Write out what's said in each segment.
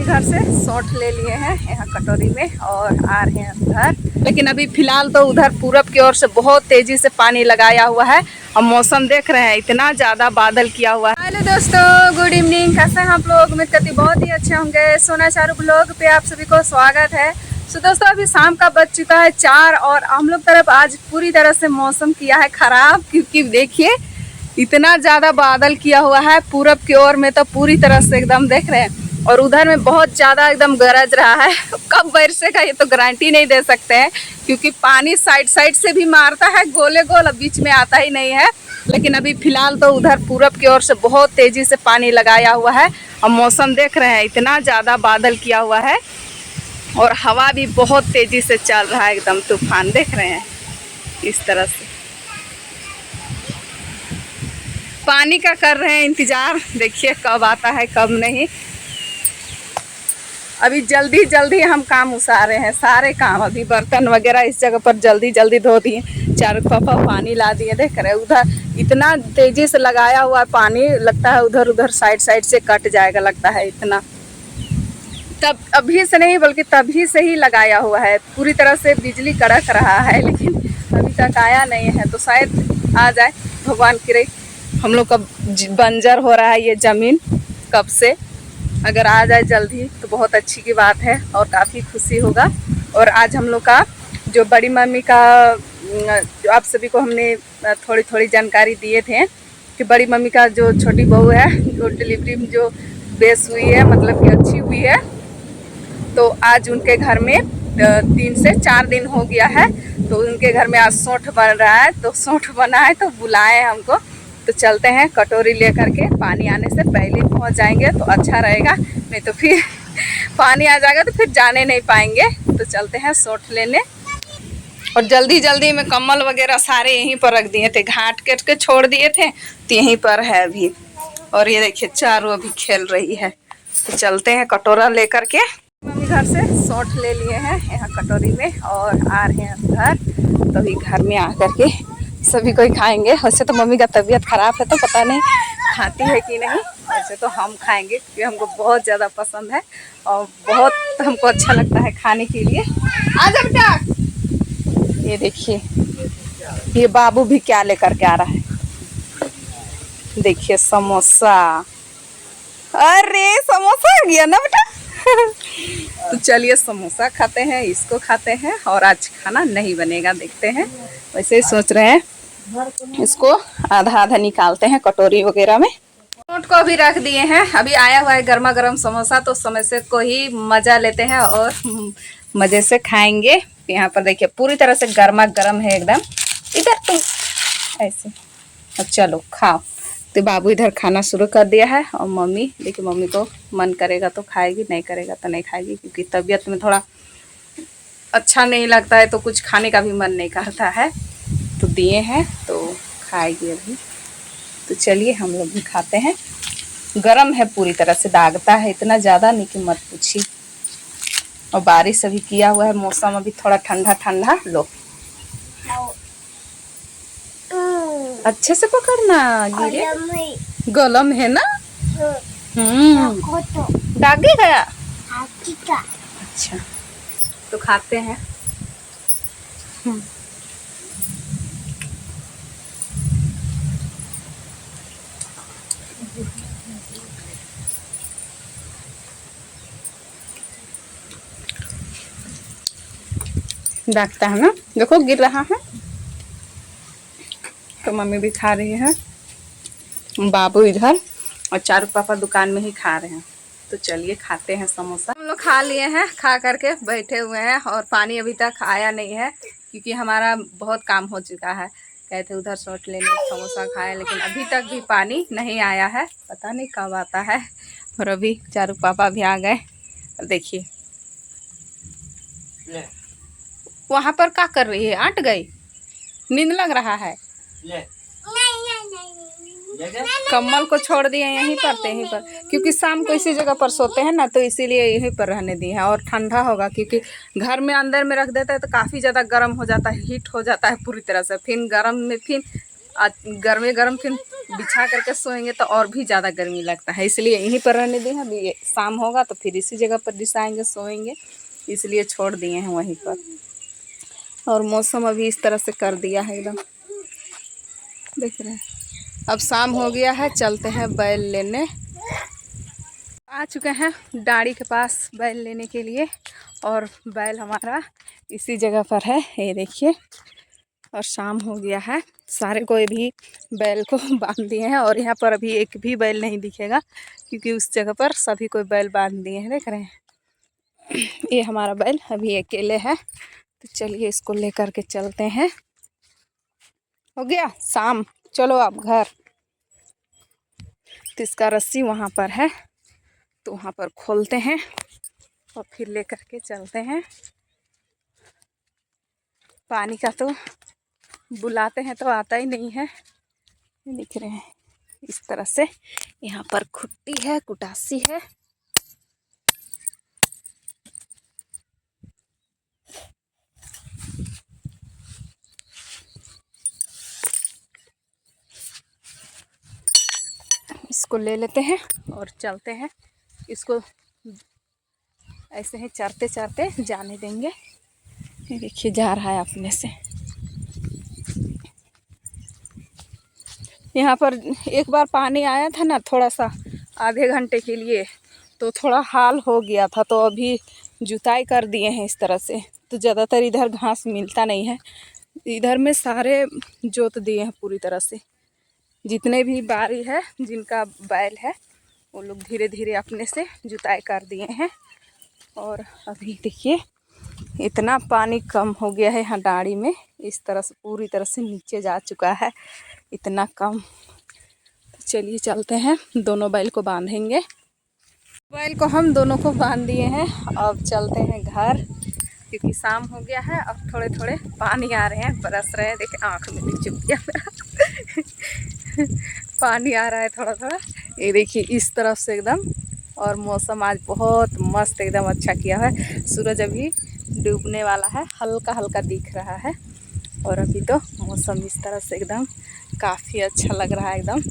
घर से शॉट ले लिए हैं यहाँ कटोरी में और आ रहे हैं उधर। लेकिन अभी फिलहाल तो उधर पूरब की ओर से बहुत तेजी से पानी लगाया हुआ है और मौसम देख रहे हैं इतना ज़्यादा बादल किया हुआ है। हेलो दोस्तों, गुड इवनिंग। कैसे हैं आप लोग? उम्मीद करती बहुत ही अच्छे होंगे। सोना चारू ब्लॉग पे आप सभी को स्वागत है। तो दोस्तों अभी शाम का बज चुका है 4 और हम लोग तरफ आज पूरी तरह से मौसम किया है ख़राब, क्योंकि देखिए इतना ज़्यादा बादल किया हुआ है। पूरब की ओर में तो पूरी तरह से एकदम देख रहे हैं और उधर में बहुत ज़्यादा एकदम गरज रहा है। कब बरसेगा ये तो गारंटी नहीं दे सकते हैं, क्योंकि पानी साइड साइड से भी मारता है गोले गोल, बीच में आता ही नहीं है। लेकिन अभी फ़िलहाल तो उधर पूरब की ओर से बहुत तेज़ी से पानी लगाया हुआ है और मौसम देख रहे हैं इतना ज़्यादा बादल किया हुआ है और हवा भी बहुत तेज़ी से चल रहा है, एकदम तूफान देख रहे हैं। इस तरह से पानी का कर रहे हैं इंतज़ार, देखिए कब आता है कब नहीं। अभी जल्दी जल्दी हम काम उसा रहे हैं, सारे काम। अभी बर्तन वगैरह इस जगह पर जल्दी जल्दी धो दिए, चारों तरफ पानी ला दिए। देख रहे हैं उधर इतना तेज़ी से लगाया हुआ है पानी, लगता है उधर उधर साइड साइड से कट जाएगा, लगता है इतना। तब अभी से नहीं बल्कि तभी से ही लगाया हुआ है। पूरी तरह से बिजली कड़क रहा है लेकिन अभी तक आया नहीं है, तो शायद आ जाए, भगवान की रही। हम लोग का बंजर हो रहा है ये ज़मीन कब से, अगर आ जाए जल्दी तो बहुत अच्छी की बात है और काफ़ी खुशी होगा। और आज हम लोग का जो बड़ी मम्मी का, जो आप सभी को हमने थोड़ी थोड़ी जानकारी दिए थे कि बड़ी मम्मी का जो छोटी बहू है जो डिलीवरी में जो बेस हुई है, मतलब कि अच्छी हुई है, तो आज उनके घर में 3 से 4 दिन हो गया है। तो उनके घर में आज सौंठ बन रहा है, तो सौंठ बना है तो बुलाए हमको। तो चलते हैं, कटोरी लेकर के पानी आने से पहले पहुंच जाएंगे तो अच्छा रहेगा, नहीं तो फिर पानी आ जाएगा तो फिर जाने नहीं पाएंगे। तो चलते हैं सौंठ लेने। और जल्दी जल्दी में कम्बल वगैरह सारे यहीं पर रख दिए थे, घाट कट के छोड़ दिए थे, तो यहीं पर है अभी। और ये देखिए चारू अभी खेल रही है। तो चलते हैं कटोरा लेकर के। मम्मी घर से सौंठ ले लिए हैं यहाँ कटोरी में और आ रहे हैं घर। तो अभी घर में आकर के सभी कोई खाएंगे। वैसे तो मम्मी का तबीयत खराब है तो पता नहीं खाती है कि नहीं, वैसे तो हम खाएंगे क्योंकि हमको बहुत ज़्यादा पसंद है और बहुत हमको अच्छा लगता है खाने के लिए। आजा बेटा। ये देखिए ये बाबू भी क्या लेकर के आ रहा है, देखिए समोसा। अरे समोसा आ गया ना बेटा। तो चलिए समोसा खाते हैं, इसको खाते हैं। और आज खाना नहीं बनेगा, देखते हैं। वैसे ही सोच रहे हैं इसको आधा आधा निकालते हैं कटोरी वगैरह में। नोट को भी रख दिए हैं। अभी आया हुआ है गर्मा गर्म समोसा, तो समोसे को ही मज़ा लेते हैं और मज़े से खाएंगे। यहाँ पर देखिए पूरी तरह से गर्मा गर्म है एकदम। इधर तुम ऐसे, अब चलो खाओ। तो बाबू इधर खाना शुरू कर दिया है और मम्मी देखिए, मम्मी को मन करेगा तो खाएगी, नहीं करेगा तो नहीं खाएगी, क्योंकि तबीयत में थोड़ा अच्छा नहीं लगता है तो कुछ खाने का भी मन नहीं करता है। तो दिए हैं तो खाएगी अभी। तो चलिए हम लोग भी खाते हैं। गरम है, पूरी तरह से दागता है, इतना ज़्यादा नहीं कि मत पूछिए। और बारिश अभी किया हुआ है, मौसम अभी थोड़ा ठंडा ठंडा। लो अच्छे से पकड़ना, गिरे गलम है ना। दागे गया। अच्छा तो खाते हैं। दागता है ना, देखो गिर रहा है। तो मम्मी भी खा रही है, बाबू इधर, और चारू पापा दुकान में ही खा रहे हैं। तो चलिए खाते हैं समोसा। हम लोग खा लिए हैं, खा करके बैठे हुए हैं और पानी अभी तक आया नहीं है, क्योंकि हमारा बहुत काम हो चुका है। गए थे उधर शॉट लेने, समोसा खाए, लेकिन अभी तक भी पानी नहीं आया है, पता नहीं कब आता है। और अभी चारू पापा भी आ गए। देखिए वहाँ पर क्या कर रही है, आट गई, नींद लग रहा है। कम्बल को छोड़ दिए यहीं पर, यहीं पर, क्योंकि शाम को इसी जगह पर सोते हैं ना, तो इसीलिए यहीं पर रहने दिए हैं। और ठंडा होगा, क्योंकि घर में अंदर में रख देते हैं तो काफ़ी ज़्यादा गर्म हो जाता है, हीट हो जाता है पूरी तरह से। फिर गर्म में फिर गर्मे गर्म फिर बिछा करके सोएंगे तो और भी ज़्यादा गर्मी लगता है, इसलिए यहीं पर रहने दिए हैं। अभी शाम होगा तो फिर इसी जगह पर बिछाएंगे, सोएंगे, इसलिए छोड़ दिए हैं वहीं पर। और मौसम अभी इस तरह से कर दिया है एकदम, देख रहे हैं। अब शाम हो गया है, चलते हैं बैल लेने। आ चुके हैं डाड़ी के पास बैल लेने के लिए, और बैल हमारा इसी जगह पर है, ये देखिए। और शाम हो गया है, सारे कोई भी बैल को बांध दिए हैं, और यहाँ पर अभी एक भी बैल नहीं दिखेगा क्योंकि उस जगह पर सभी कोई बैल बांध दिए हैं, देख रहे हैं। ये हमारा बैल अभी अकेले है, तो चलिए इसको लेकर के चलते हैं। हो गया शाम, चलो अब घर। तो इसका रस्सी वहाँ पर है, तो वहाँ पर खोलते हैं और फिर लेकर के चलते हैं। पानी का तो बुलाते हैं तो आता ही नहीं है, दिख रहे हैं इस तरह से। यहाँ पर खुट्टी है, कुटासी है। इसको ले लेते हैं और चलते हैं। इसको ऐसे ही चरते चरते जाने देंगे। ये देखिए जा रहा है अपने से। यहाँ पर एक बार पानी आया था ना, थोड़ा सा, आधे घंटे के लिए, तो थोड़ा हाल हो गया था। तो अभी जुताई कर दिए हैं इस तरह से, तो ज़्यादातर इधर घास मिलता नहीं है। इधर में सारे जोत दिए हैं पूरी तरह से। जितने भी बारी है, जिनका बैल है, वो लोग धीरे धीरे अपने से जुताई कर दिए हैं। और अभी देखिए इतना पानी कम हो गया है यहाँ डाड़ी में, इस तरह से पूरी तरह से नीचे जा चुका है, इतना कम। तो चलिए चलते हैं, दोनों बैल को बांधेंगे। बैल को हम दोनों को बांध दिए हैं, अब चलते हैं घर, क्योंकि शाम हो गया है। अब थोड़े थोड़े पानी आ रहे हैं, बरस रहे हैं। देखिए आँख में भी चुप गया मेरा पानी आ रहा है थोड़ा थोड़ा, ये देखिए इस तरफ से एकदम। और मौसम आज बहुत मस्त एकदम अच्छा किया है। सूरज अभी डूबने वाला है, हल्का हल्का दिख रहा है। और अभी तो मौसम इस तरह से एकदम काफ़ी अच्छा लग रहा है, एकदम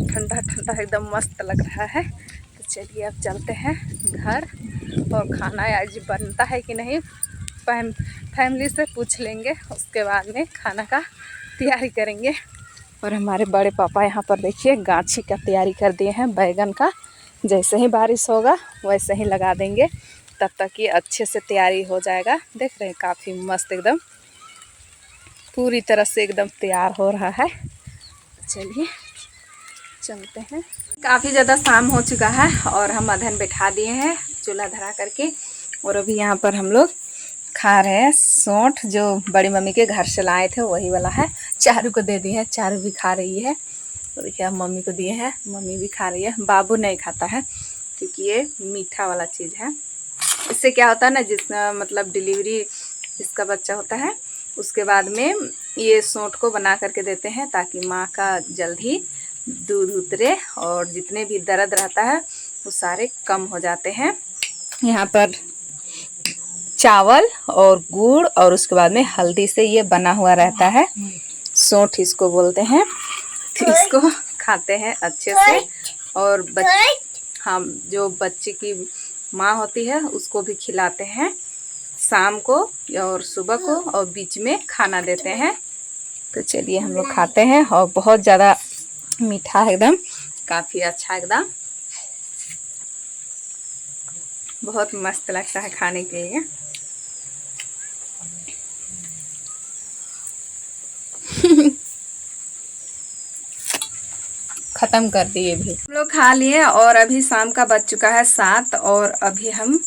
ठंडा ठंडा एकदम मस्त लग रहा है। तो चलिए अब चलते हैं घर, और खाना आज बनता है कि नहीं फैमिली से पूछ लेंगे, उसके बाद में खाना का तैयारी करेंगे। और हमारे बड़े पापा यहाँ पर देखिए गाछी का तैयारी कर दिए हैं बैगन का। जैसे ही बारिश होगा वैसे ही लगा देंगे, तब तक ये अच्छे से तैयारी हो जाएगा। देख रहे हैं काफ़ी मस्त एकदम पूरी तरह से एकदम तैयार हो रहा है। चलिए चलते हैं। काफ़ी ज़्यादा शाम हो चुका है और हम अधन बैठा दिए हैं चूल्हा धरा करके। और अभी यहाँ पर हम लोग खा रहे हैं सौंठ, जो बड़ी मम्मी के घर से लाए थे वही वाला है। चारू को दे दिए हैं, चारू भी खा रही है। तो देखिए अब मम्मी को दिए हैं, मम्मी भी खा रही है। बाबू नहीं खाता है क्योंकि ये मीठा वाला चीज़ है। इससे क्या होता है ना, मतलब डिलीवरी जिसका बच्चा होता है उसके बाद में ये सौंठ को बना करके देते हैं, ताकि माँ का जल्दी दूध उतरे और जितने भी दर्द रहता है वो सारे कम हो जाते हैं। यहाँ पर चावल और गुड़ और उसके बाद में हल्दी से ये बना हुआ रहता है, सौंठ इसको बोलते हैं। तो इसको खाते हैं अच्छे से। और हम जो बच्चे की माँ होती है उसको भी खिलाते हैं, शाम को और सुबह को, और बीच में खाना देते हैं। तो चलिए हम लोग खाते हैं। और बहुत ज़्यादा मीठा है एकदम, काफ़ी अच्छा एकदम, बहुत मस्त लगता है खाने के लिए। ख़त्म कर दिए भी हम लोग, खा लिए। और अभी शाम का बज चुका है 7, और अभी हम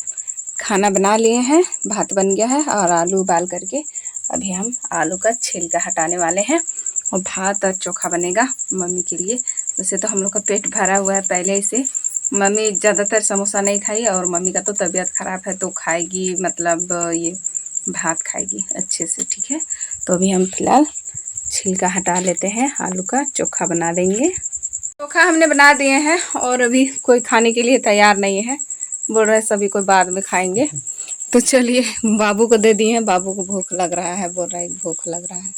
खाना बना लिए हैं। भात बन गया है और आलू उबाल करके अभी हम आलू का छिलका हटाने वाले हैं, और भात और चोखा बनेगा मम्मी के लिए। वैसे तो हम लोग का पेट भरा हुआ है पहले से। मम्मी ज़्यादातर समोसा नहीं खाई, और मम्मी का तो तबीयत ख़राब है तो खाएगी, मतलब ये भात खाएगी अच्छे से, ठीक है। तो अभी हम फिलहाल छिलका हटा लेते हैं, आलू का चोखा बना देंगे। चोखा हमने बना दिए हैं और अभी कोई खाने के लिए तैयार नहीं है, बोल रहे सभी कोई बाद में खाएंगे। तो चलिए बाबू को दे दिए हैं, बाबू को भूख लग रहा है, बोल रहा है भूख लग रहा है।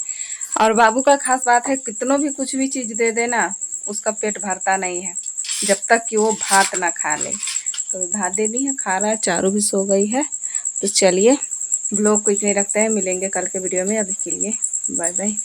और बाबू का खास बात है, कितनों भी कुछ भी चीज़ दे देना उसका पेट भरता नहीं है जब तक कि वो भात ना खा ले। तो भात दे दी है, खा रहा है। चारू भी सो गई है। तो चलिए ब्लॉग को इतने रखते हैं, मिलेंगे कल के वीडियो में। अभी के लिए बाय बाय।